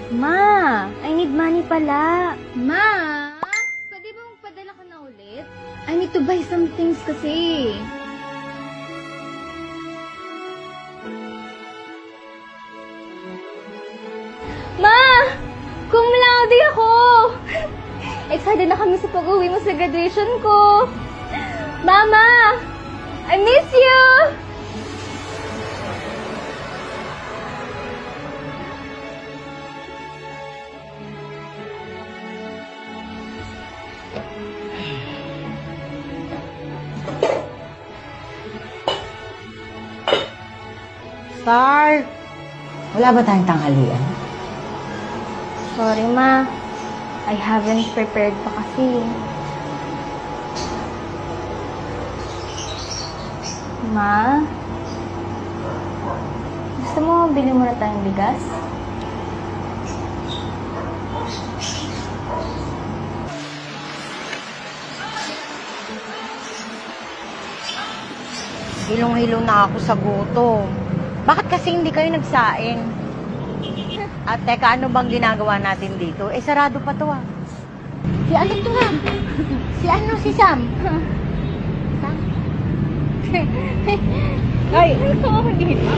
Ma, I need money pala. Ma, pwede ba magpadala ka na ulit? I need to buy some things kasi. Ma! Cum laude ako! Excited na kami sa pag-uwi mo sa graduation ko. Mama! I miss you! Star, wala ba tayong tanghalian? Sorry, Ma. I haven't prepared pa kasi. Ma? Gusto mo bili muna tayong bigas? Hilong-hilong na ako sa gutom. Bakit kasi hindi kayo nagsaing? At teka, ano bang ginagawa natin dito? Eh, sarado pa to ah. Si ano to ha? Si ano? Si Sam? Ay, ito ako dito.